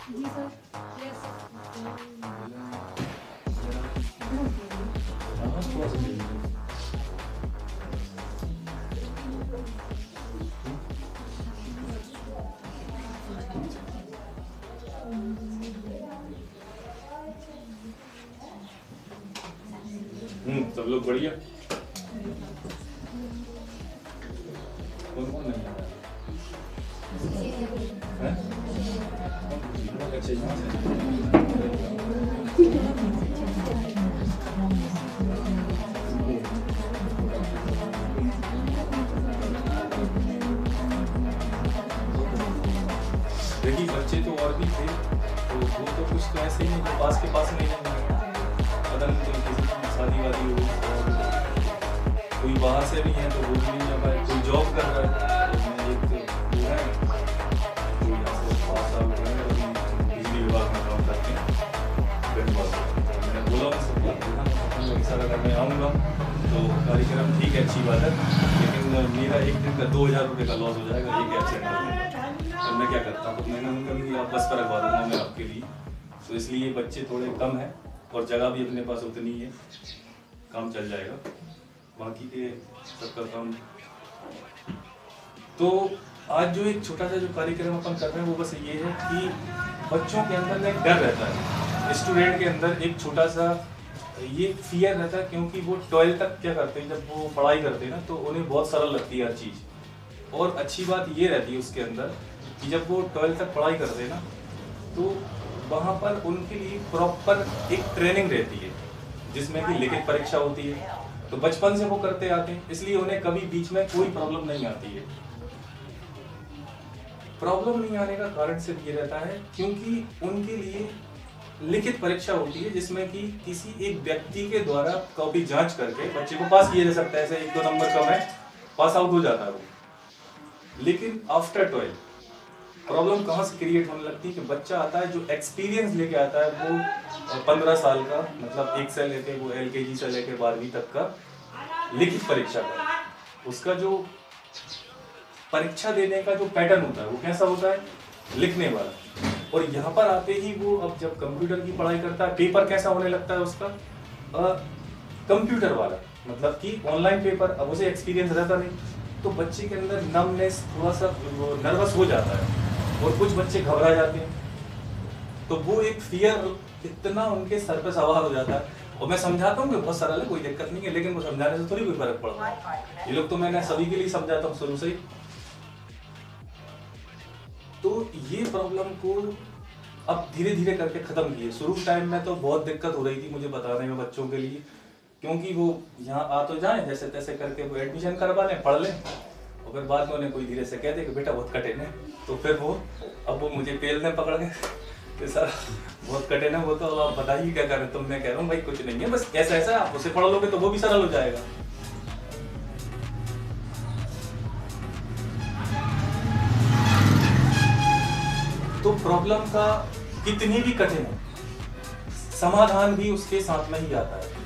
जी sir. Yes. हाँ, थोड़ा सा दे दीजिए। सब लोग बढ़िया। कौन कौन नहीं आ रहा है? अच्छा, यहाँ देखिए बच्चे तो और भी थे, तो वो तो कुछ तो ऐसे ही नहीं जो पास के पास में ही नहीं, पता नहीं तो किसी की शादी वादी हो और कोई बाहर से भी है तो वो भी नहीं जा पाए, कोई जॉब कर रहा है। तो मैं एक वो है जो यहाँ से पास आउट है और बिजली विभाग में काम करते हैं बेंगलोर। मैंने बोला उनसे सर अगर मैं आऊँगा तो कार्यक्रम ठीक है, अच्छी बात है, लेकिन मेरा एक दिन का 2000 रुपये का लॉस हो जाएगा एक एब्सेंट होने का। तो मैं क्या करता हूँ, तो मैंने उनका भी आप बस पर रखवा दूँगा मैं आपके लिए। तो इसलिए बच्चे थोड़े कम हैं और जगह भी अपने पास उतनी है, काम चल जाएगा, बाकी के सबका काम। तो आज जो एक छोटा सा जो कार्यक्रम अपन कर रहे हैं वो बस ये है कि बच्चों के अंदर एक डर रहता है, स्टूडेंट के अंदर एक छोटा सा ये फियर रहता है, क्योंकि वो 12 तक क्या करते हैं, जब वो पढ़ाई करते हैं ना तो उन्हें बहुत सरल लगती है हर चीज़। और अच्छी बात ये रहती है उसके अंदर कि जब वो 12 तक पढ़ाई करते हैं ना तो वहाँ पर उनके लिए प्रॉपर एक ट्रेनिंग रहती है जिसमें कि लिखित परीक्षा होती है। तो बचपन से वो करते आते हैं, इसलिए उन्हें कभी बीच में कोई प्रॉब्लम नहीं आती है। प्रॉब्लम नहीं आने का कारण सिर्फ ये रहता है क्योंकि उनके लिए लिखित परीक्षा होती है जिसमें कि किसी एक व्यक्ति के द्वारा कॉपी जांच करके बच्चे को पास किया जा सकता है। ऐसे 1-2 नंबर कम है, पास आउट हो जाता है वो। लेकिन आफ्टर 12 प्रॉब्लम कहाँ से क्रिएट होने लगती है कि बच्चा आता है जो एक्सपीरियंस लेके आता है वो 15 साल का, मतलब 1 से लेके वो LKG से लेके 12वीं तक का लिखित परीक्षा का, उसका जो परीक्षा देने का जो पैटर्न होता है वो कैसा होता है, लिखने वाला। और यहाँ पर आते ही वो अब जब कंप्यूटर की पढ़ाई करता है, पेपर कैसा होने लगता है उसका, कंप्यूटर वाला, मतलब कि ऑनलाइन पेपर। अब उसे एक्सपीरियंस रहता नहीं, तो बच्चे के अंदर नर्वनेस, थोड़ा सा नर्वस हो जाता है और कुछ बच्चे घबरा जाते हैं। तो वो एक फियर इतना उनके सर पे सवार हो जाता है। और मैं समझाता हूँ कि बहुत सरल है, कोई दिक्कत नहीं है, लेकिन वो समझाने से थोड़ी कोई फर्क पड़ता है। ये लोग तो मैंने सभी के लिए समझाता हूँ शुरू से ही। तो ये प्रॉब्लम को अब धीरे धीरे करके खत्म किए। शुरू टाइम में तो बहुत दिक्कत हो रही थी मुझे बताने में बच्चों के लिए, क्योंकि वो यहाँ आ तो जाए जैसे तैसे करके वो एडमिशन करवा लें, पढ़ लें, और फिर बाद में उन्हें कोई धीरे से कह दे कि बेटा बहुत कठिन है, तो फिर वो मुझे पेलने पकड़ गए कि सर बहुत कठिन है, वो तो अब आप बताइए क्या करें। तो मैं कह रहा हूँ भाई कुछ नहीं है, बस ऐसा ऐसा आप उसे पढ़ लोगे तो वो भी सरल हो जाएगा। तो प्रॉब्लम का कितनी भी कठिन हो, समाधान भी उसके साथ में ही आता है।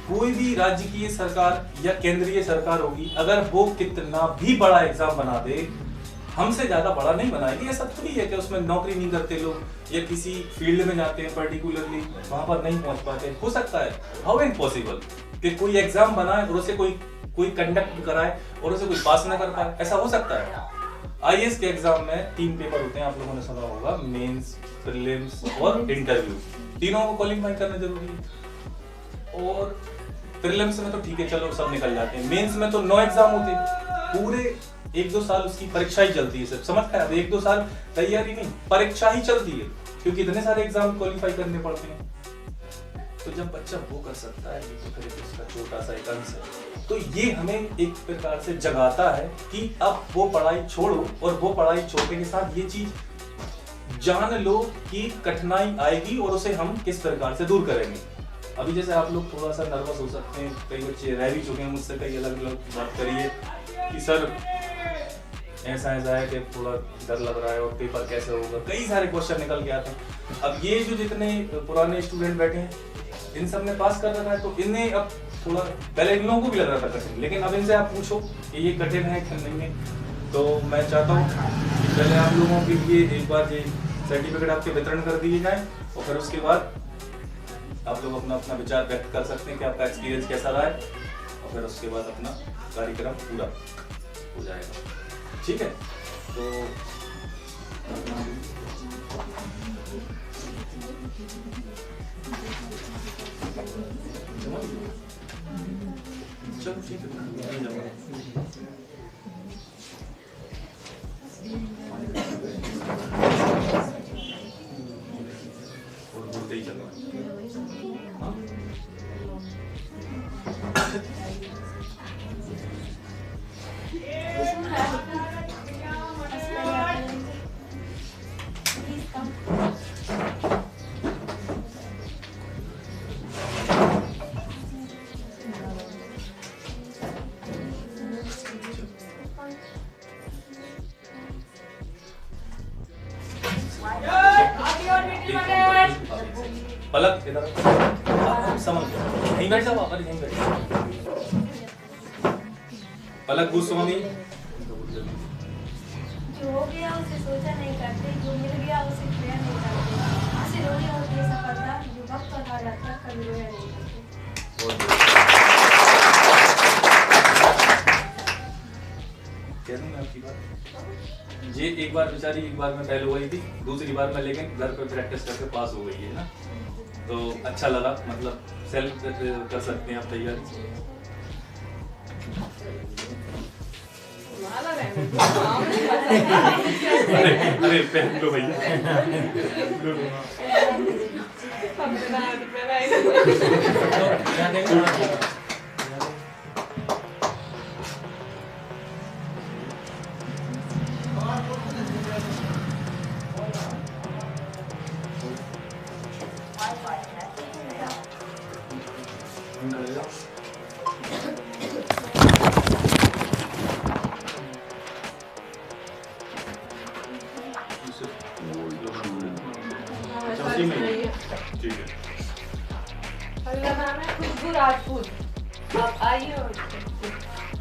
कोई भी राज्य की सरकार या केंद्रीय सरकार होगी, अगर वो कितना भी बड़ा एग्जाम बना दे, हमसे ज्यादा बड़ा नहीं बनाएगी। ऐसा थोड़ी है कि उसमें नौकरी नहीं करते लोग या किसी फील्ड में जाते हैं पर्टिकुलरली वहां पर नहीं पहुंच पाते। हो सकता है, हाउ इम्पॉसिबल कि कोई एग्जाम बनाए और उसे कोई कंडक्ट कराए और उसे कोई पास ना कर पाए, ऐसा हो सकता है। IAS के एग्जाम में 3 पेपर होते हैं, आप लोगों ने सुना होगा, मेंस, प्रीलिम्स और इंटरव्यू। तीनों को क्वालिफाई करना जरूरी है। और प्रीलिम्स में तो ठीक है, चलो सब निकल जाते हैं। मेंस में तो 9 एग्जाम होते हैं, पूरे 1-2 साल उसकी परीक्षा ही चलती है। सब समझ पाए, 1-2 साल तैयारी नहीं, परीक्षा ही चलती है, क्योंकि इतने सारे एग्जाम क्वालिफाई करने पड़ते हैं। तो जब बच्चा वो कर सकता है तो फिर उसका छोटा सा एक अंश है। तो ये हमें एक प्रकार से जगाता है कि अब वो पढ़ाई छोड़ो, और वो पढ़ाई छोड़ने के साथ ये चीज जान लो कि कठिनाई आएगी और उसे हम किस प्रकार से दूर करेंगे। अभी जैसे आप लोग थोड़ा सा नर्वस हो सकते हैं, कई बच्चे रह भी चुके हैं मुझसे, कई अलग अलग बात करिए कि सर ऐसा है कि थोड़ा डर लग रहा है और पेपर कैसे होगा, कई सारे क्वेश्चन निकल के आते हैं। अब ये जो जितने पुराने स्टूडेंट बैठे हैं इन सब ने पास कर रखा है, तो इन्हें अब थोड़ा, पहले इन लोगों को भी लग रहा था कठिन, लेकिन अब इनसे आप पूछो कि ये कठिन है कि नहीं है। तो मैं चाहता हूँ कि पहले आप लोगों के लिए एक बार ये सर्टिफिकेट आपके वितरण कर दिए जाएं और फिर उसके बाद आप लोग अपना अपना विचार व्यक्त कर सकते हैं कि आपका एक्सपीरियंस कैसा रहा है और फिर उसके बाद अपना कार्यक्रम पूरा हो जाएगा। ठीक है, तो चलो ठीक है, और बोलते ही चलो। पलक इधर समझ नहीं बैठ जाओ, आप यहीं बैठ पलक गोस्वामी। जो हो गया उसे सोचा नहीं करते, जो मिल गया उसे खोया नहीं करते। आंखें रोने होती है सफलता, जो वक्त पर आ जाता है कभी रोया नहीं करते। कह दूं मैं आपकी बात, ये एक बार बेचारी एक बार में फेल हो गई थी, दूसरी बार में लेकिन घर पे प्रैक्टिस करके पास हो गई है ना, तो अच्छा लगा। मतलब सेल्फ कर सकते हैं आप तैयारी। अरे पहन लो भैया। खुशबू राजपूत, आप आइए। और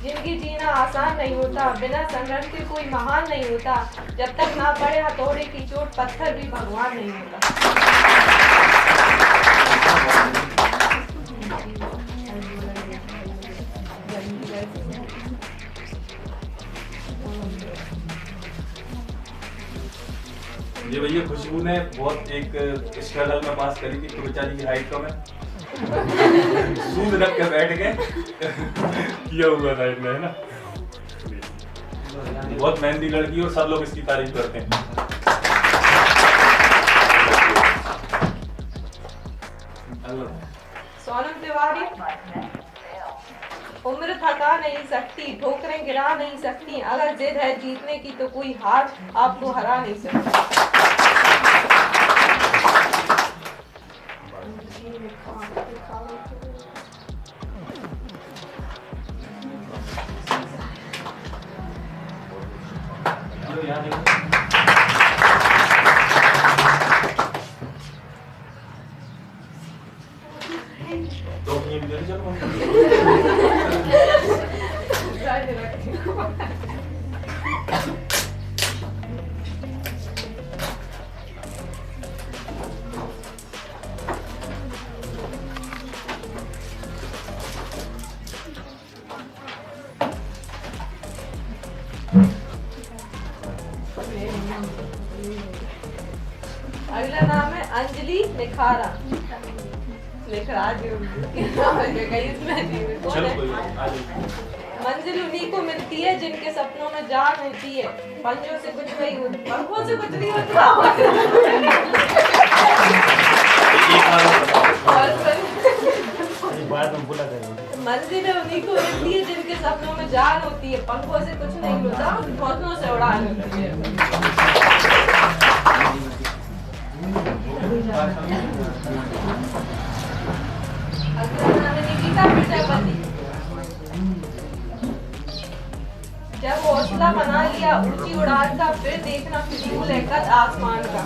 जिंदगी जीना आसान नहीं होता, बिना संघर्ष के कोई महान नहीं होता, जब तक ना पड़े हथौड़े की चोट पत्थर भी भगवान नहीं होता। ये भैया खुशबू ने बहुत एक स्ट्रगल में पास करी थी, तो बेचारी की हाइट कम है, सूद रख के बैठ गए किया हुआ था इसने, है ना। बहुत मेहनती लड़की और सब लोग इसकी तारीफ करते हैं। सोनम तिवारी, उम्र थका नहीं सकती, ठोकरें गिरा नहीं सकती, अगर जिद है जीतने की तो कोई हार आपको हरा नहीं सकता। अगला नाम है अंजलि निखारा। मंजिल उन्हीं को मिलती है जिनके सपनों में जान होती है, पंजों से कुछ नहीं होता, पंखों से कुछ नहीं होता। मंजिल उन्हीं को मिलती है जिनके सपनों में जान होती है, पंखों से कुछ नहीं होता, घोंसलों से उड़ान होती है। जब हौसला बना लिया ऊंची उड़ान का, फिर देखना फिजूल है कद आसमान का।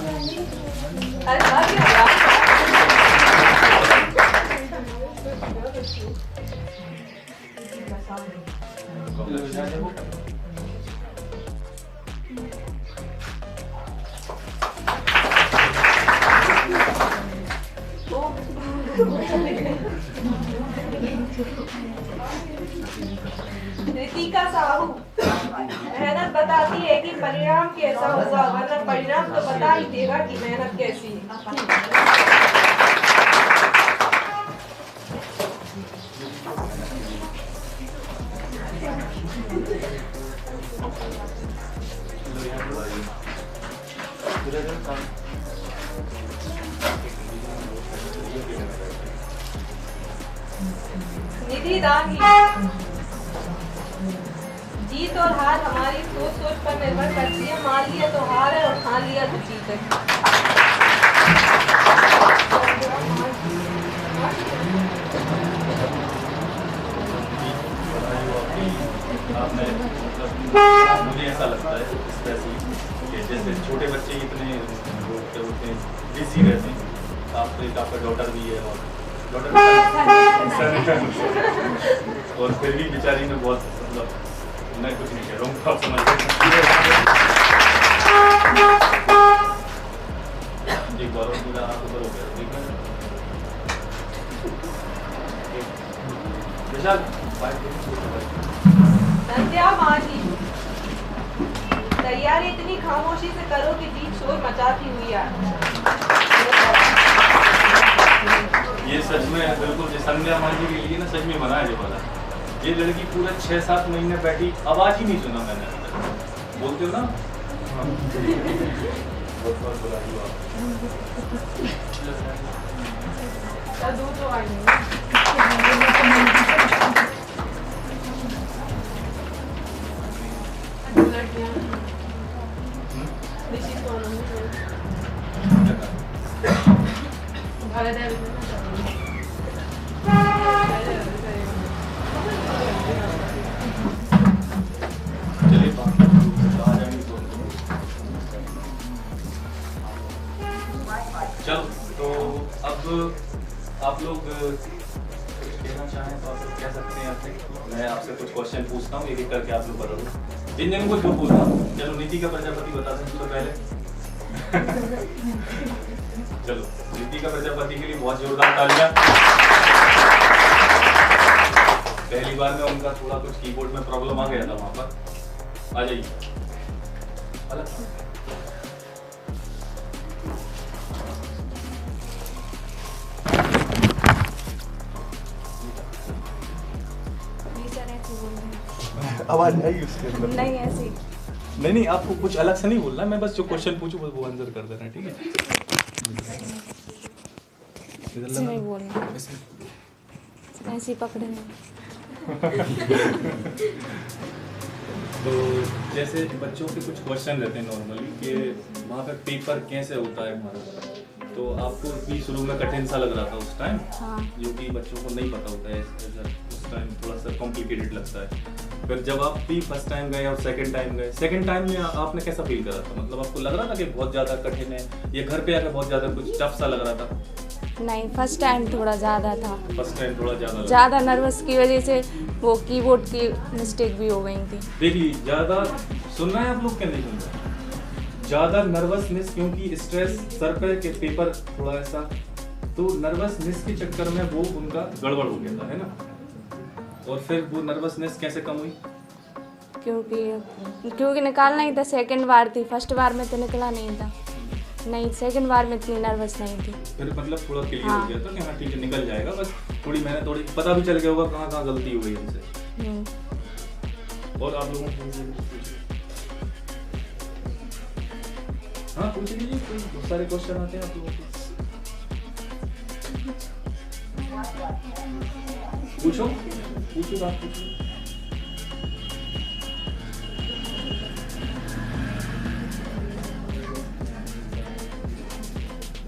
रितिका साहू मेहनत बताती है कि परिणाम कैसा होगा, वरना परिणाम तो बता ही देगा कि मेहनत कैसी है। निधि दान जीत और हार हमारी सोच पर निर्भर करती है। मान लिया तो हार है और ठान लिया तो जीत है। आपने मुझे ऐसा लगता है स्पेशली कि जैसे छोटे बच्चे इतने क्या बोलते हैं बिजी रहते हैं, आप तो एक आपका डॉटर भी है और डॉटर और फिर भी बेचारी में बहुत मतलब मैं कुछ नहीं कह रहा हूँ, आप समझ एक बार और पूरा आँख ऊपर हो गया ठीक है विशाल संध्या माजी तैयारी इतनी खामोशी से करो कि जीत शोर मचाती हुई आए। ये सच में बिल्कुल संध्या मांझी के लिए ना सच में मना है वाला। ये लड़की पूरा 6-7 महीने बैठी, आवाज ही नहीं सुना मैंने। बोलते हो ना बहुत बहुत बधाई हो चलिए आ जाएंगे चलो तो अब आप लोग कहना चाहें तो आप लोग कह सकते हैं आपसे। मैं आपसे कुछ क्वेश्चन पूछता हूँ, एक एक करके आप लोग बता दो। जिन जिन को जो पूछना, चलो नीति का प्रजापति बता दें सबसे पहले। चलो नीति का प्रजापति के लिए बहुत जोरदार तालियां। पहली बार में उनका थोड़ा कुछ कीबोर्ड में प्रॉब्लम आ गया था, वहां पर आ जाइए। आवाज नहीं उसके अंदर नहीं ऐसी नहीं आपको कुछ अलग से नहीं बोलना, मैं बस जो क्वेश्चन पूछूं वो आंसर कर देना, ठीक है? ऐसे नहीं बोलना, ऐसे पकड़ना। तो जैसे बच्चों के कुछ क्वेश्चन रहते हैं नॉर्मली कि वहाँ पर पेपर कैसे होता है हमारा, तो आपको भी शुरू में कठिन सा लग रहा था उस टाइम, हाँ। जो कि बच्चों को नहीं पता होता है, उस टाइम थोड़ा सा कॉम्प्लिकेटेड लगता है। फिर जब आप भी फर्स्ट टाइम गए और सेकंड टाइम गए, सेकंड टाइम में आपने कैसा फील करा था? मतलब आपको लग रहा था कि बहुत ज़्यादा कठिन है या घर पे आकर बहुत ज़्यादा कुछ टफ सा लग रहा था? नहीं, फर्स्ट टाइम थोड़ा ज़्यादा था। फर्स्ट टाइम थोड़ा ज़्यादा नर्वस की वजह से वो कीबोर्ड की मिस्टेक भी हो गई थी। देखिए ज़्यादा सुन रहे हैं आप लोग क्या नहीं सुन रहे? ज़्यादा नर्वसनेस, क्योंकि स्ट्रेस सर पे के पेपर थोड़ा ऐसा, तो नर्वसनेस के चक्कर में वो उनका गड़बड़ हो गया था, है ना? और फिर वो नर्वसनेस कैसे कम हुई? क्योंकि निकालना ही था, सेकंड बार थी, फर्स्ट बार में तो निकला नहीं था। नहीं, सेकंड बार में इतनी नर्वस नहीं थी। फिर मतलब थोड़ा क्लियर हो गया था कि हाँ ठीक है निकल जाएगा, बस थोड़ी मेहनत, थोड़ी पता भी चल गया होगा कहाँ कहाँ गलती हो गई हमसे। और आप लोगों को हाँ पूछ लीजिए, बहुत सारे क्वेश्चन आते हैं आप लोगों को, पूछो बात पूछो।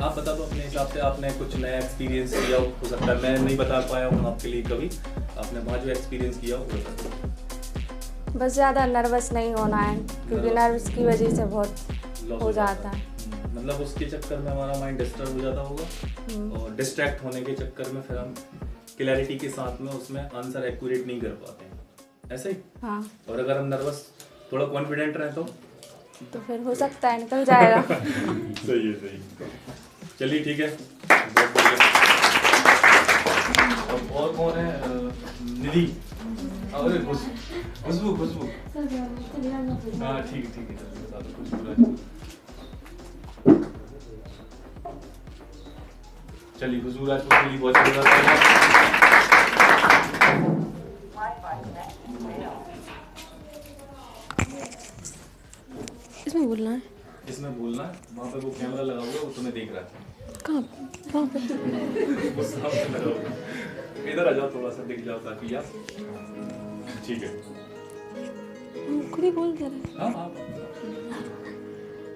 आप बता दो अपने हिसाब से, आपने कुछ नया एक्सपीरियंस किया हो सकता है, मैं नहीं बता पाया हूँ आपके लिए कभी, आपने वहाँ जो एक्सपीरियंस किया हो सकता है। बस ज़्यादा नर्वस नहीं होना है, क्योंकि नर्वस की वजह से बहुत हो जाता है। मतलब उसके चक्कर में हमारा माइंड डिस्टर्ब हो जाता होगा, और डिस्ट्रैक्ट होने के चक्कर में फिर हम क्लैरिटी के साथ में उसमें आंसर एक्यूरेट नहीं कर पाते हैं, ऐसे ही। हाँ। और अगर हम नर्वस थोड़ा कॉन्फिडेंट रहे तो फिर हो सकता है निकल जाएगा। सही है, सही। चलिए ठीक है, बहुत बढ़िया। अब और कौन है? निधि। अरे खुशबू। हाँ ठीक है खुशबू राजपूत। चलिए खुशबू राजपूत के लिए बहुत बहुत इसमें बोलना है, वहाँ पे वो कैमरा लगा हुआ है, वो तुम्हें देख रहा है। कहाँ वहाँ पे? वो सामने लगा हुआ है। इधर आ जाओ, थोड़ा सा दिख जाओ ताकि आप। ठीक है, खुद ही बोल दे रहे। हाँ।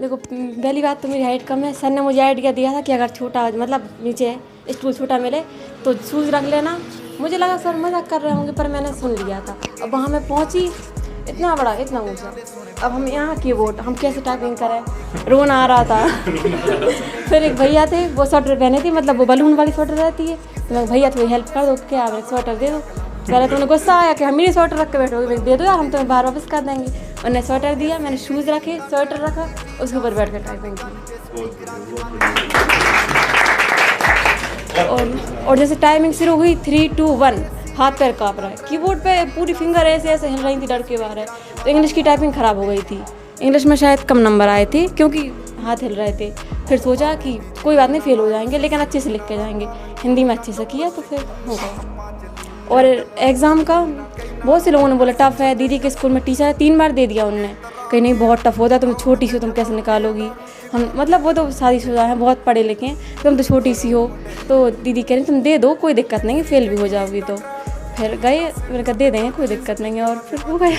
देखो पहली बात तो मेरी हाइट कम है। सर ने मुझे आइडिया दिया था कि अगर छोटा मतलब नीचे स्टूल छोटा मिले तो शूज़ रख लेना। मुझे लगा सर मजाक कर रहे होंगे, पर मैंने सुन लिया था। अब वहाँ मैं पहुँची, इतना बड़ा इतना ऊँचा। अब हम यहाँ कीबोर्ड हम कैसे टाइपिंग करें, रोना आ रहा था। फिर एक भैया थे, वो स्वेटर पहने थे, मतलब वो बलून वाली स्वेटर रहती है। तो मैं भैया थोड़ी हेल्प कर दो, क्या स्वेटर दे दो। पहले तो उन्हें गुस्सा आया कि हम मेरी स्वेटर रख के बैठोगे। मैं दे दो यार, हम तुम्हें बाहर वापस कर देंगे। उन्हें स्वेटर दिया, मैंने शूज़ रखे, स्वेटर रखा, उसके ऊपर बैठ कर टाइपिंग की। और जैसे टाइमिंग शुरू हुई 3, 2, 1, हाथ पैर काँप रहा है। कीबोर्ड पे पूरी फिंगर ऐसे ऐसे हिल रही थी, डर के बाहर है। तो इंग्लिश की टाइपिंग ख़राब हो गई थी। इंग्लिश में शायद कम नंबर आए थे क्योंकि हाथ हिल रहे थे। फिर सोचा कि कोई बात नहीं, फेल हो जाएंगे लेकिन अच्छे से लिख के जाएंगे। हिंदी में अच्छे से किया तो फिर हो गया। और एग्ज़ाम का बहुत से लोगों ने बोला टफ़ है। दीदी के स्कूल में टीचर है, 3 बार दे दिया उनने, कहीं नहीं बहुत टफ़ होता है, तुम छोटी सी हो, तुम कैसे निकालोगी। हम मतलब वो तो शादीशुदा हैं, बहुत पढ़े लिखे हैं, तुम तो छोटी सी हो। तो दीदी कह रही तुम दे दो, कोई दिक्कत नहीं, फेल भी हो जाओगी। तो फिर गए, मैंने कहा दे देंगे, कोई दिक्कत नहीं है, और फिर हो गया।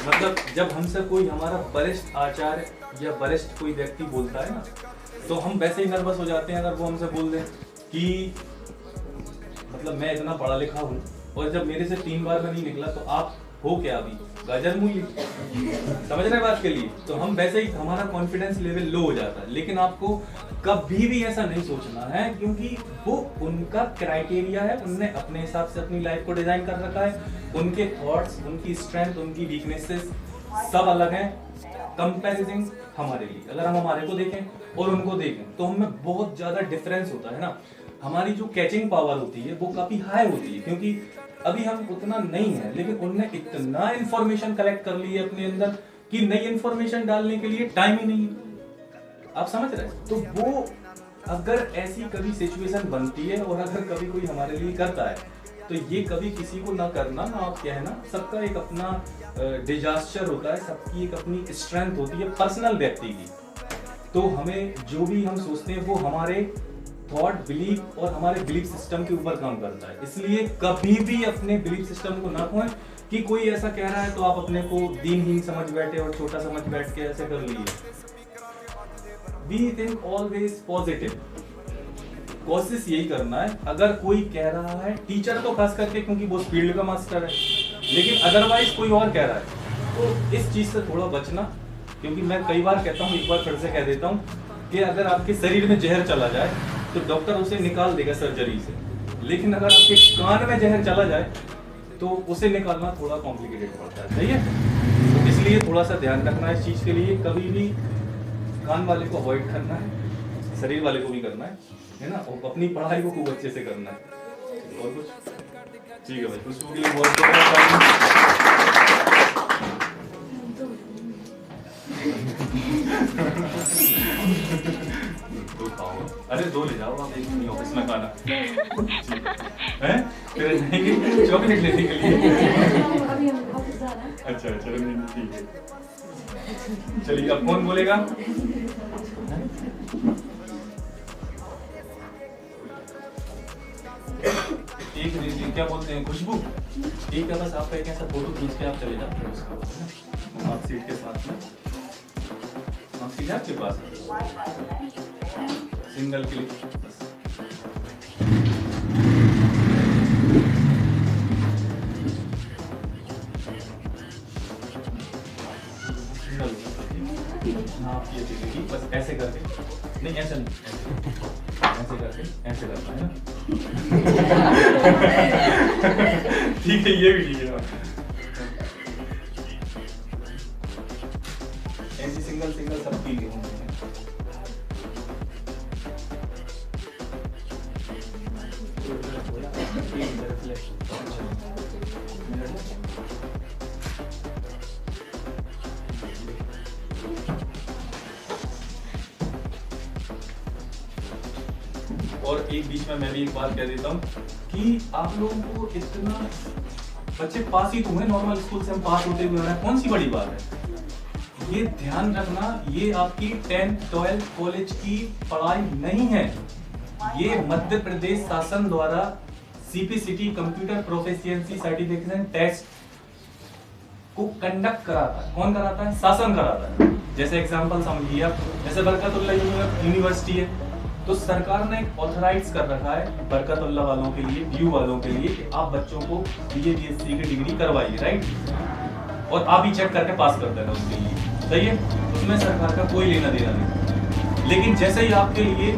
मतलब जब हमसे कोई हमारा वरिष्ठ आचार्य या वरिष्ठ कोई व्यक्ति बोलता है ना, तो हम वैसे ही नर्वस हो जाते हैं। अगर वो हमसे बोल दें कि मतलब मैं इतना पढ़ा लिखा हूँ और जब मेरे से 3 बार में नहीं निकला तो आप हो क्या अभी गाजर मूली, समझ रहे बात के लिए। तो हम वैसे ही हमारा कॉन्फिडेंस लेवल लो हो जाता है। लेकिन आपको कभी भी ऐसा नहीं सोचना है, क्योंकि वो उनका क्राइटेरिया है, उनने अपने हिसाब से अपनी लाइफ को डिजाइन कर रखा है। उनके थॉट्स, उनकी स्ट्रेंथ, उनकी वीकनेसेस सब अलग हैं। कंपैरिजन हमारे लिए, अगर हम हमारे को देखें और उनको देखें तो हमें बहुत ज्यादा डिफरेंस होता है ना। हमारी जो कैचिंग पावर होती है वो काफी हाई होती है, क्योंकि अभी हम उतना नहीं है, लेकिन उनने इतना इंफॉर्मेशन कलेक्ट कर ली है अपने अंदर कि नई इंफॉर्मेशन डालने के लिए टाइम ही नहीं है। आप समझ रहे हैं? तो वो अगर ऐसी कभी सिचुएशन बनती है और अगर कभी कोई हमारे लिए करता है तो ये कभी किसी को ना करना ना आप कहना। सबका एक अपना डिजास्टर होता है, सबकी एक अपनी स्ट्रेंथ होती है पर्सनल व्यक्ति की। तो हमें जो भी हम सोचते हैं वो हमारे थॉट, बिलीफ और हमारे बिलीफ सिस्टम के ऊपर काम करता है। इसलिए कभी भी अपने बिलीफ सिस्टम को ना खोएं कि कोई ऐसा कह रहा है तो आप अपने को दीनहीन समझ बैठे और छोटा समझ बैठ के ऐसे कर लिए। We think always positive. कोशिश यही करना है। अगर कोई कह रहा है, टीचर तो खास करके क्योंकि वो फील्ड का मास्टर है, लेकिन अदरवाइज कोई और कह रहा है तो इस चीज से थोड़ा बचना। क्योंकि मैं कई बार कहता हूँ, एक बार फिर से कह देता हूँ कि अगर आपके शरीर में जहर चला जाए तो डॉक्टर उसे निकाल देगा सर्जरी से, लेकिन अगर आपके कान में जहर चला जाए तो उसे निकालना थोड़ा कॉम्प्लिकेटेड पड़ता है। सही है? तो इसलिए थोड़ा सा ध्यान रखना है इस चीज के लिए। कभी भी कान वाले को अवॉइड करना है, शरीर वाले को भी करना है ना, और अपनी पढ़ाई को खूब अच्छे से करना है। और कुछ ठीक है भाई, खुशबू के लिए बहुत अरे 2 ले जाओ आप, एक नहीं ऑफिस में खाना है, फिर जाएंगे चॉकलेट लेने के लिए। अच्छा चलो ठीक है। चलिए अब कौन बोलेगा? एक क्या बोलते हैं, खुशबू एक है बस। आपका एक ऐसा फोटो खींच के आप चले जाते हैं उसका मार्कशीट के साथ में। मार्कशीट है आपके पास? सिंगल क्लिक बस। आप ये देखिए बस ऐसे करके, नहीं ऐसा नहीं, ऐसे करके ऐसे करना है ना। ठीक है, ये भी ठीक है। ऐसी सिंगल सिंगल सब ठीक है। और एक बीच में मैं भी एक बात कह देता हूँ कि आप लोगों को इतना बच्चे पास ही तो हुए, नॉर्मल स्कूल से हम पास होते हुए हैं, कौन सी बड़ी बात है। ये ध्यान रखना, ये आपकी 10th 12th कॉलेज की पढ़ाई नहीं है, ये मध्य प्रदेश शासन द्वारा CPCT computer proficiency certification test को कंडक्ट कराता है। कौन कराता है? शासन कराता है। जैसे एग्जांपल समझिए आप, जैसे बरकतुल्लाह यूनिवर्सिटी है, तो सरकार ने एक ऑथराइज कर रखा है बरकतुल्लाह वालों के लिए, BU वालों के लिए कि आप बच्चों को BA BSc की डिग्री करवाइए, राइट, और आप ही चेक करके पास कर देना उसके लिए, सही है, उसमें सरकार का कोई लेना देना नहीं। लेकिन जैसे ही आपके लिए,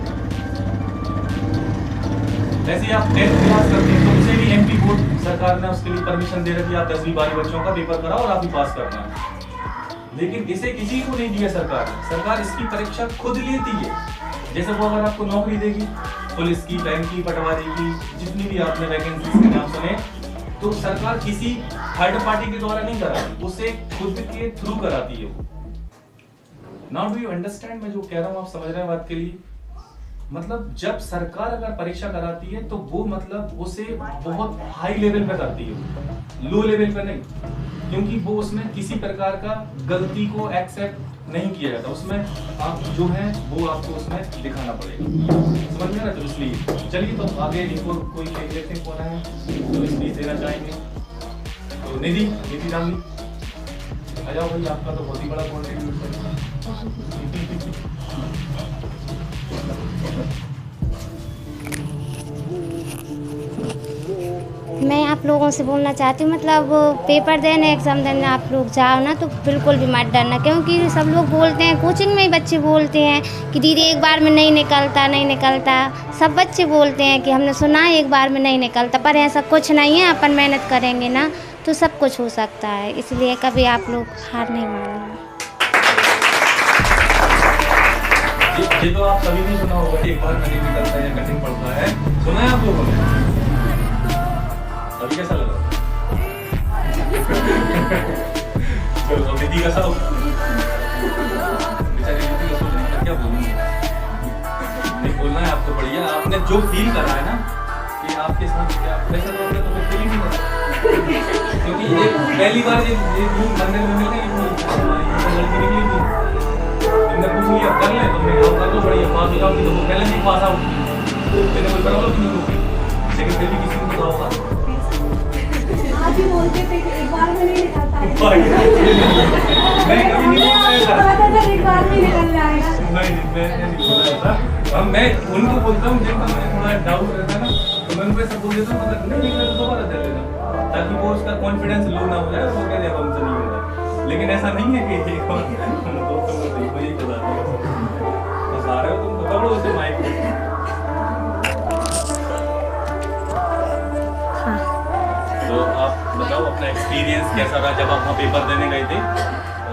जैसे आप 10th क्लास करते हैं तो उसे भी MP बोर्ड सरकार ने उसके लिए परमिशन दे रखी है, आप 10वीं 12वीं बच्चों का पेपर कराओ और आप ही पास करना है। लेकिन इसे किसी को नहीं दिया सरकार ने, सरकार इसकी परीक्षा खुद लेती है। जैसे वो अगर आपको नौकरी देगी, पुलिस की, बैंक की, पटवारी की, जितनी भी आपने वैकेंसी के नाम सुने, तो सरकार किसी थर्ड पार्टी के द्वारा नहीं कराती, उसे खुद के थ्रू कराती है। नाउ डू यू अंडरस्टैंड मैं जो कह रहा हूँ, आप समझ रहे हैं बात के लिए? मतलब जब सरकार अगर परीक्षा कराती है तो वो मतलब उसे बहुत हाई लेवल पे करती है, लो लेवल पे नहीं, क्योंकि वो उसमें किसी प्रकार का गलती को एक्सेप्ट नहीं किया जाता। उसमें आप जो है वो आपको उसमें दिखाना पड़ेगा, समझ में ना? तो इसलिए चलिए तो आगे इनको कोई देखते हैं कौन है तो स्पीच देना चाहेंगे। तो निधि राम जी आ जाओ भाई, आपका तो बहुत ही बड़ा कॉन्ट्रीब्यूशन है। मैं आप लोगों से बोलना चाहती हूँ, मतलब पेपर देने, एग्ज़ाम देने आप लोग जाओ ना तो बिल्कुल भी मत डरना, क्योंकि सब लोग बोलते हैं, कोचिंग में ही बच्चे बोलते हैं कि दीदी एक बार में नहीं निकलता, सब बच्चे बोलते हैं कि हमने सुना है एक बार में नहीं निकलता, पर ऐसा कुछ नहीं है। अपन मेहनत करेंगे ना तो सब कुछ हो सकता है, इसलिए कभी आप लोग हार नहीं मानना। ये तो आप सभी ने सुना होगा कि एक बार में नहीं निकलता है या कठिन पड़ता है, सुना है आप लोगों ने? अभी कैसा लग रहा है? चलो निधि का सब बेचारी निधि को सोचना क्या बोलूंगी, नहीं बोलना है आपको। बढ़िया, आपने जो फील करा है ना कि आपके साथ क्या वैसा तो आपने तो फील नहीं करा, क्योंकि ये पहली बार ये मंदिर में मिलने लड़की निकली थी, तुमने पूछ लिया कर ले, तुमने कर लो, बढ़िया पास हो जाओगी तो वो पहले नहीं पास आउट, मैंने कोई प्रॉब्लम नहीं होगी, लेकिन फिर भी किसी को पता होगा। आज ही बोलते थे कि एक बार में नहीं निकलता है, मैं कभी नहीं बोलता एक बार में निकल जाएगा। नहीं, मैं नहीं बोलता था। अब मैं उनको बोलता हूँ जिनका मुझे थोड़ा डाउट रहता है ना, तो मैं उनको ऐसा बोल देता हूँ, मतलब नहीं निकला तो दोबारा दे लेना, ताकि वो उसका कॉन्फिडेंस लो ना हो जाए, वो कह दे हमसे नहीं होगा। लेकिन ऐसा नहीं है कि दोस्तों को देखो यही बता दो, सारे हो तुम पकड़ो उसे माइक। तो आप बताओ अपना एक्सपीरियंस कैसा रहा जब आप वहाँ पेपर देने गए थे?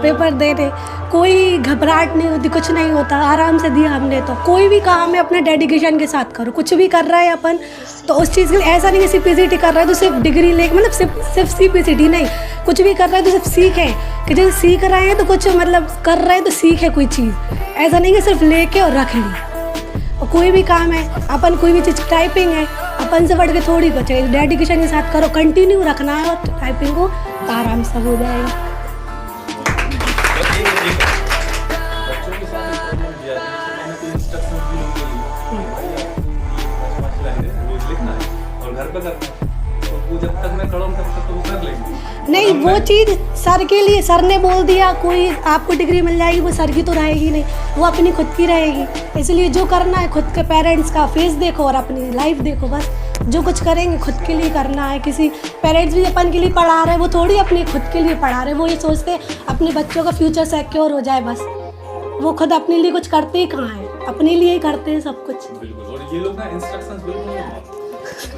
पेपर देने कोई घबराहट नहीं होती, कुछ नहीं होता, आराम से दिया हमने। तो कोई भी काम है अपने डेडिकेशन के साथ करो, कुछ भी कर रहा है अपन तो उस चीज़ के लिए ऐसा नहीं कि CPCT कर रहा है तो सिर्फ डिग्री ले, मतलब सिर्फ CPCT नहीं, कुछ भी कर रहा है तो सिर्फ सीखें कि जैसे सीख रहे हैं तो कुछ मतलब कर रहे हैं तो सीखे कोई चीज़, ऐसा नहीं कि सिर्फ लेके और रख ली। और कोई भी काम है अपन, कोई भी चीज़, टाइपिंग है, अपन से बढ़ के थोड़ी कुछ है, डेडिकेशन के साथ करो, कंटिन्यू रखना है और टाइपिंग को तो आराम से हो जाएगा। बच्चों के साथ प्रॉब्लम किया मैंने कोई इंस्ट्रक्शन भी नहीं मिली, रोज लिखना है और घर पे करना है, तो वो जब तक मैं खड़ा हूं तब तक तो वो कर लेंगे। नहीं, वो चीज़ सर के लिए, सर ने बोल दिया कोई आपको डिग्री मिल जाएगी, वो सर की तो रहेगी नहीं, वो अपनी खुद की रहेगी। इसलिए जो करना है खुद के पेरेंट्स का फेस देखो और अपनी लाइफ देखो, बस जो कुछ करेंगे खुद के लिए करना है। किसी पेरेंट्स भी अपन के लिए पढ़ा रहे, वो थोड़ी अपनी खुद के लिए पढ़ा रहे, वो ये सोचते अपने बच्चों का फ्यूचर सिक्योर हो जाए, बस वो खुद अपने लिए कुछ करते ही कहाँ हैं, अपने लिए ही करते हैं सब कुछ। बिल्कुल, और ये लोग ना इंस्ट्रक्शंस बिल्कुल नहीं मानते,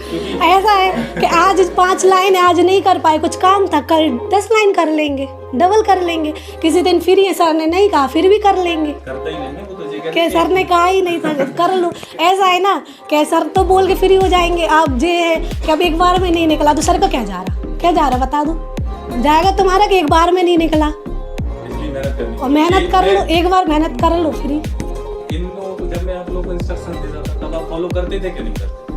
क्योंकि ऐसा है कि आज 5 लाइन आज नहीं कर पाए, कुछ काम था, कल 10 लाइन कर लेंगे, डबल कर लेंगे। किसी दिन फिर ये सर ने नहीं कहा, फिर भी कर लेंगे, करता ही नहीं है वो तो ये कि सर ने कहा ही नहीं था कर लो। ऐसा है ना कि सर तो बोल के फ्री हो जाएंगे, आप ये है कि अब एक बार में नहीं निकला तो सर का क्या जा रहा बता दो, जाएगा तुम्हारा कि एक बार में नहीं निकला, इसलिए मेहनत करनी और मेहनत कर लो, एक बार मेहनत कर लो फ्री। इनको जब मैं आप लोगों को इंस्ट्रक्शन देता था तब आप फॉलो करते थे कि नहीं करते?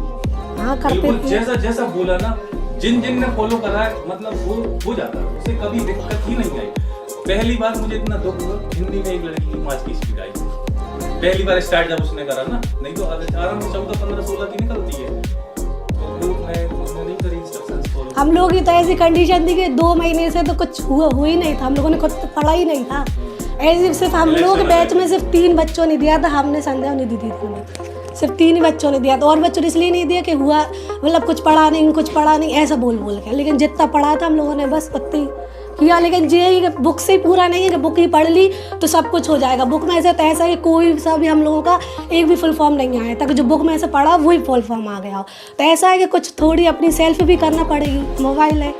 हाँ करते बिल्कुल थे। जैसा जैसा बोला ना, जिन जिन ने फॉलो करा है मतलब वो हो जाता है, उसे कभी दिक्कत ही नहीं आई। पहली बार मुझे इतना दुख हुआ, हिंदी में एक लड़की की 5 की स्पीड आई पहली बार स्टार्ट जब उसने करा ना, नहीं तो आराम से 14, 15, 16 की निकलती है। तो उसने नहीं करी इंस्ट्रक्शंस फॉलो। हम लोग की तो ऐसी कंडीशन थी कि 2 महीने से तो कुछ हुआ ही नहीं था, हम लोगों ने खुद तो पढ़ा ही नहीं था। ऐसे सिर्फ हम लोग बैच में सिर्फ 3 बच्चों ने दिया था, हमने संध्या नहीं दी थी हमें, सिर्फ 3 ही बच्चों ने दिया था। और बच्चों ने इसलिए नहीं दिया कि हुआ मतलब कुछ पढ़ा नहीं ऐसा बोल के, लेकिन जितना पढ़ा था हम लोगों ने बस उतना ही किया। लेकिन ये बुक से ही पूरा नहीं है कि बुक ही पढ़ ली तो सब कुछ हो जाएगा। बुक में ऐसा तो ऐसा है कि कोई सा भी हम लोगों का एक भी फुल फॉर्म नहीं आया था कि जो बुक में ऐसे पढ़ा वही फुल फॉर्म आ गया हो। तो ऐसा है कि कुछ थोड़ी अपनी सेल्फ भी करना पड़ेगी, मोबाइल है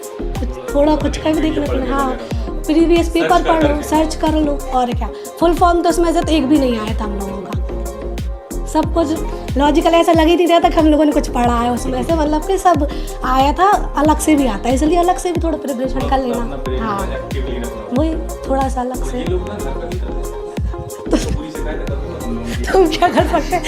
थोड़ा कुछ का भी देखना पड़ेगा। हाँ प्रीवियस पेपर पढ़ लो, सर्च कर लो, और क्या। फुल फॉर्म तो उसमें से तो एक भी नहीं आया था हम लोगों का। सब कुछ लॉजिकल ऐसा लग ही नहीं रहा था कि हम लोगों ने कुछ पढ़ा है उसमें से, मतलब कि सब आया था, अलग से भी आता है, इसलिए अलग से भी थोड़ा प्रिपरेशन कर लेना। हाँ वही थोड़ा सा अलग से। तुम क्या कर सकते हैं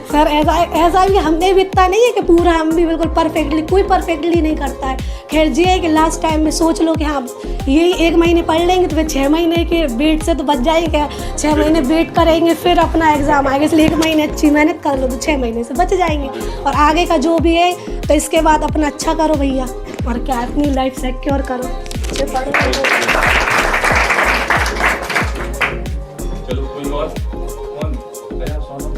सर, ऐसा भी हमने भी इतना नहीं है कि पूरा हम भी बिल्कुल परफेक्टली, कोई परफेक्टली नहीं करता है। खैर ये है कि लास्ट टाइम में सोच लो कि हाँ ये 1 महीने पढ़ लेंगे तो फिर 6 महीने के वेट से तो बच जाएंगे, 6 महीने वेट करेंगे फिर अपना एग्ज़ाम आएगा, इसलिए 1 महीने अच्छी मेहनत कर लो तो 6 महीने से बच जाएंगे। और आगे का जो भी है तो इसके बाद अपना अच्छा करो भैया, और क्या अपनी लाइफ सिक्योर करो। चलो कोई और कौन गया सोना?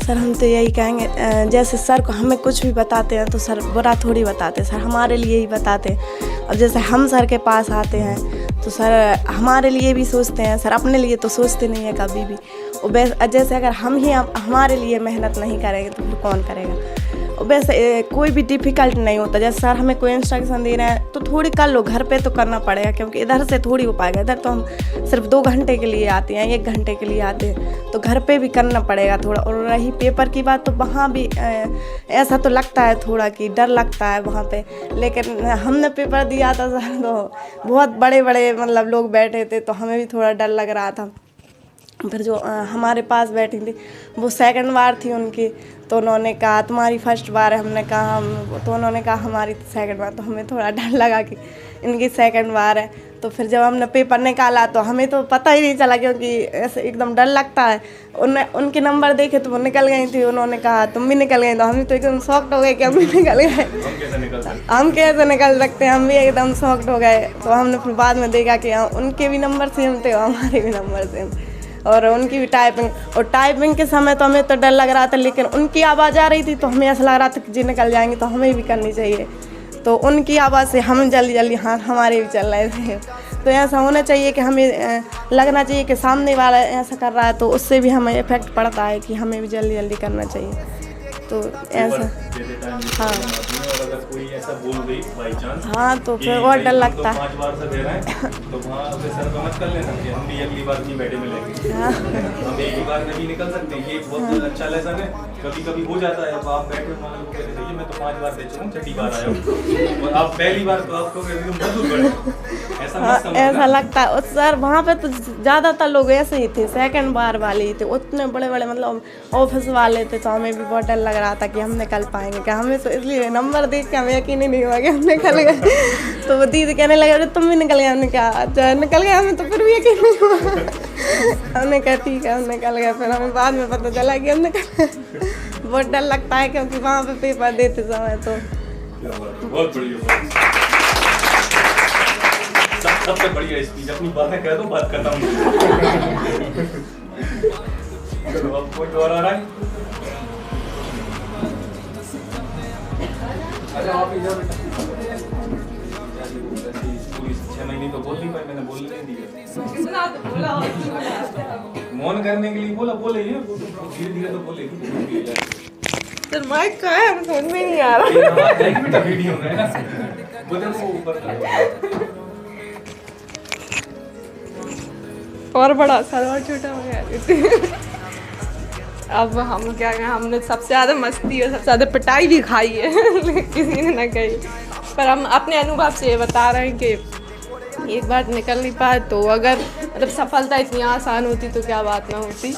सर हम तो यही कहेंगे, जैसे सर को हमें कुछ भी बताते हैं तो सर बुरा थोड़ी बताते, सर हमारे लिए ही बताते। अब जैसे हम सर के पास आते हैं तो सर हमारे लिए भी सोचते हैं, सर अपने लिए तो सोचते नहीं है कभी भी। और जैसे अगर हम ही हमारे लिए मेहनत नहीं करेंगे तो फिर कौन करेगा। और वैसे कोई भी डिफ़िकल्ट नहीं होता, जैसे सर हमें कोई इंस्ट्रक्शन दे रहे हैं तो थोड़ी कर लो, घर पे तो करना पड़ेगा, क्योंकि इधर से थोड़ी हो पाएगा। इधर तो हम सिर्फ 2 घंटे के लिए आते हैं, 1 घंटे के लिए आते हैं, तो घर पे भी करना पड़ेगा थोड़ा। और रही पेपर की बात तो वहाँ भी ऐसा तो लगता है थोड़ा कि डर लगता है वहाँ पे, लेकिन हमने पेपर दिया था सर तो बहुत बड़े बड़े मतलब लोग बैठे थे तो हमें भी थोड़ा डर लग रहा था। फिर जो हमारे पास बैठी थी वो सेकंड बार थी उनकी, तो उन्होंने कहा तुम्हारी फर्स्ट बार है, हमने कहा हम, तो उन्होंने कहा हमारी सेकंड बार, तो हमें थोड़ा डर लगा कि इनकी सेकंड बार है। तो फिर जब हमने पेपर निकाला तो हमें तो पता ही नहीं चला, क्योंकि ऐसे एकदम डर लगता है। उनके नंबर देखे तो वो निकल गई थी, उन्होंने कहा तुम भी निकल गई, तो हम तो एकदम शॉक्ड हो गए कि हम भी निकल गए। हम कैसे निकल सकते हैं, हम भी एकदम शॉक्ड हो गए। तो हमने फिर बाद में देखा कि उनके भी नंबर सेम थे और हमारे भी नंबर सेम, और उनकी भी टाइपिंग के समय तो हमें तो डर लग रहा था, लेकिन उनकी आवाज़ आ रही थी तो हमें ऐसा लग रहा था कि जी निकल जाएंगे तो हमें भी करनी चाहिए। तो उनकी आवाज़ से हम जल्दी जल्दी हाँ हमारे भी चल रहे थे। तो ऐसा होना चाहिए कि हमें लगना चाहिए कि सामने वाला ऐसा कर रहा है तो उससे भी हमें इफेक्ट पड़ता है कि हमें भी जल्दी जल्दी करना चाहिए। तो ऐसा हाँ अगर कोई ऐसा बोल गई बाई चांस, हाँ तो फिर और डर लगता है। 5 बार से दे रहे हैं तो वहाँ उसे सर को मत कर लेना कि हम भी अगली बार नहीं बैठे मिलेंगे। हम एक ही बार में भी निकल सकते हैं, ये बहुत अच्छा लेसन है। कभी कभी हो जाता है, अब आप बैठे मान लो कहते चाहिए मैं तो 5 बार दे चुका हूँ, 6ठी बार आया हूँ, और आप पहली बार तो आपको ऐसा लगता है। और सर वहाँ पे तो ज़्यादातर लोग ऐसे ही थे, सेकंड बार वाले ही थे, उतने बड़े बड़े मतलब ऑफिस वाले थे, तो हमें भी बहुत डर लग रहा था कि हम निकल पाएंगे क्या। हमें तो इसलिए नंबर देख के हमें यकीन ही नहीं हुआ कि हम निकल गए। तो वो दीदी कहने लगे अरे तुम भी निकल गए, हमने कहा अच्छा निकल गए, हमें तो फिर भी यकीन नहीं हुआ। हमने कहा ठीक है हम निकल गए, फिर हमें बाद में पता चला कि हम निकल गए। बहुत डर लगता है क्योंकि वहाँ पे पेपर देते समय तो बहुत बढ़िया, सबसे बढ़िया स्पीच। अपनी बातें कह दो, बात करता हूँ। चलो अब कोई और आ रहा है? अच्छा आप इधर पूरी 6 महीने तो बोल नहीं पाए, मैंने बोलने नहीं दिया। मौन करने के लिए बोले ये धीरे धीरे तो बोलेगी। सर माइक का है, हमें समझ में नहीं आ रहा। वीडियो में ना बटन को ऊपर और बड़ा सर और छोटा हो गया। अब हम क्या कहें, हमने सबसे ज़्यादा मस्ती और सबसे ज़्यादा पिटाई भी खाई है किसी ने ना कही, पर हम अपने अनुभव से ये बता रहे हैं कि एक बार निकल नहीं पाए तो अगर मतलब सफलता इतनी आसान होती तो क्या बात ना होती।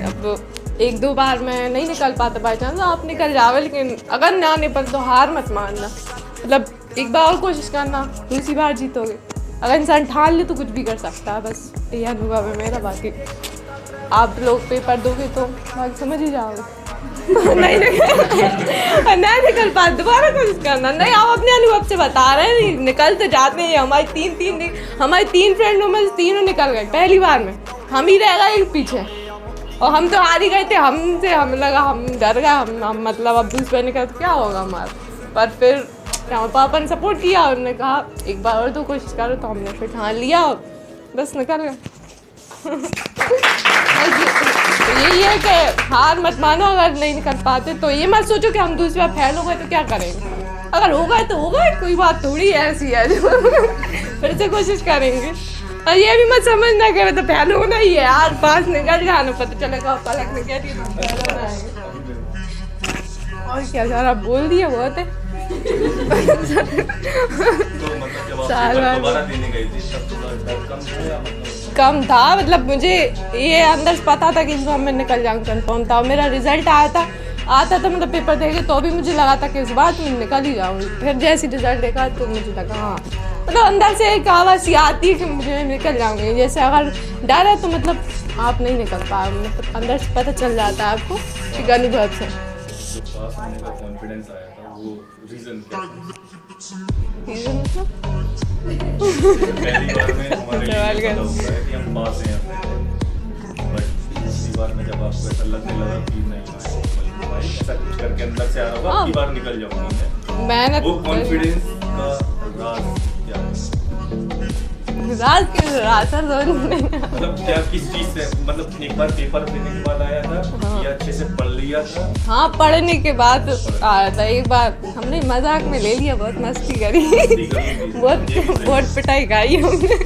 अब एक दो बार मैं नहीं निकल पाता बाई चांस, आप निकल जाओगे, लेकिन अगर ना निकल तो हार मत मानना, मतलब एक बार और कोशिश करना, दूसरी बार जीतोगे। अगर इंसान ठान ले तो कुछ भी कर सकता है, बस ये अनुभव है मेरा। बाकी आप लोग पेपर दोगे तो बाकी समझ ही जाओगे। नहीं निकल पा, दोबारा कोशिश करना। नहीं, आप अपने अनुभव से बता रहे हैं, निकल तो जाते हैं। हमारी तीन फ्रेंडों में तीनों निकल गए पहली बार में, हम ही रह गए एक पीछे, और हम तो हार ही गए थे। हम लगा हम डर गए, हम मतलब अब दूसरे निकल तो क्या होगा हमारा। पर फिर पापा ने सपोर्ट किया, उन्होंने कहा एक बार और तो कोशिश करो, तो हमने फिर ठान लिया, बस निकल गए। यही है कि हार मत मानो, अगर नहीं निकल पाते तो ये मत सोचो कि हम दूसरी बार फेल हो गए तो क्या करेंगे। अगर हो गए तो हो गए, कोई बात थोड़ी ऐसी है जो फिर से कोशिश करेंगे। और ये भी मत समझना कि तो फेल होना ही है यार, पास निकल जाना, पता चलेगा पलक में क्या और क्या सारा बोल दिया, बहुत है। कम था, मतलब मुझे ये अंदर से पता था कि इस बार मैं निकल जाऊँ, कंफर्म था। मेरा रिजल्ट आता था मतलब पेपर देखे तो भी मुझे लगा था कि इस बार मैं निकल ही जाऊँगी। फिर जैसे रिजल्ट देखा तो मुझे लगा हाँ, मतलब अंदर से एक आवाज़ आती है कि मुझे निकल जाऊँगी। जैसे अगर डर है तो मतलब आप नहीं निकल पाए, मतलब अंदर से पता चल जाता है आपको एक अनुभव से। पास होने का कॉन्फिडेंस आया था, वो रीजन क्या था? पहली बार में हमारे लिए पता हुआ है कि हम पास हैं, बट दूसरी बार में जब आपको ऐसा लगने लगा कि नहीं भाई ऐसा कुछ करके अंदर से आ रहा होगा, अगली बार निकल जाऊंगी मैं, वो कॉन्फिडेंस का राज क्या मतलब क्या, किस चीज से, मतलब एक बार पेपर देने के बाद आया था या अच्छे से पढ़ लिया था? हाँ, पढ़ने के बाद आया था। एक बार हमने मजाक में ले लिया, बहुत मस्ती करी बहुत पिटाई खाई हमने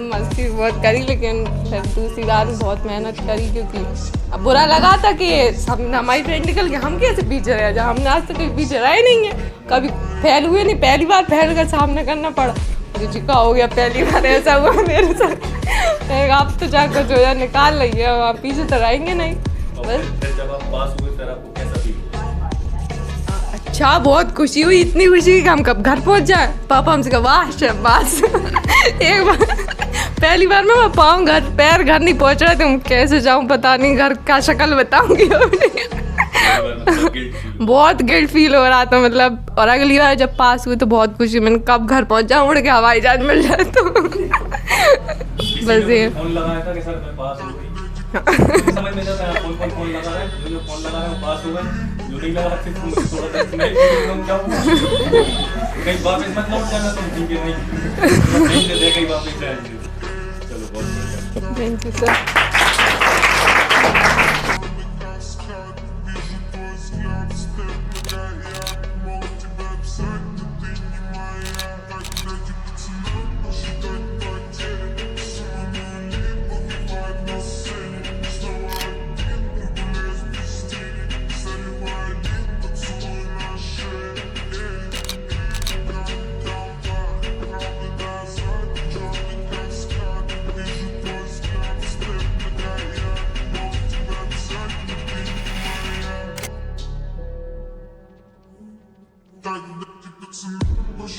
मस्ती बहुत करी, लेकिन फिर दूसरी बार बहुत मेहनत करी, क्योंकि अब बुरा लगा था कि हमारी फ्रेंड निकल गया, हम कैसे पीछे रह जाए। हमने आज तक कभी पीछे रहे नहीं है, कभी फेल हुए नहीं, पहली बार फेल कर सामना करना पड़ा। मुझे चिका हो गया, पहली बार ऐसा हुआ मेरे साथ। आप तो जाकर जो है निकाल लेंगे, आप पीछे तो रहेंगे नहीं। बस जब आप पास हुए फिर आपको कैसा फील? अच्छा, बहुत खुशी हुई, इतनी खुशी हुई कि हम कब घर पहुंच जाए। पापा हमसे कहा वाह शाबाश। एक बार पहली बार में मैं पाऊँ घर नहीं पहुंच रहे थे, कैसे जाऊं पता नहीं, घर का शक्ल बताऊंगी बहुत गिल्ट फील हो रहा था मतलब। और अगली बार जब पास हुई तो बहुत खुशी, मैंने कब घर पहुंच जाऊं, उड़ के हवाई जहाज मिल जाए तो बस ये फोन लगाया था कि सर मैं पास हो गई, समझ में जाता है फोन लगा रहा है, जो फोन लगा रहा है पास हो गए, जो नहीं लगा रहा फिर थोड़ा सा नहीं क्या कहीं वापस मत लौट जाना तुम, ठीक है नहीं दे कहीं वापस जाएंगे। चलो बहुत बढ़िया, थैंक यू सर। Push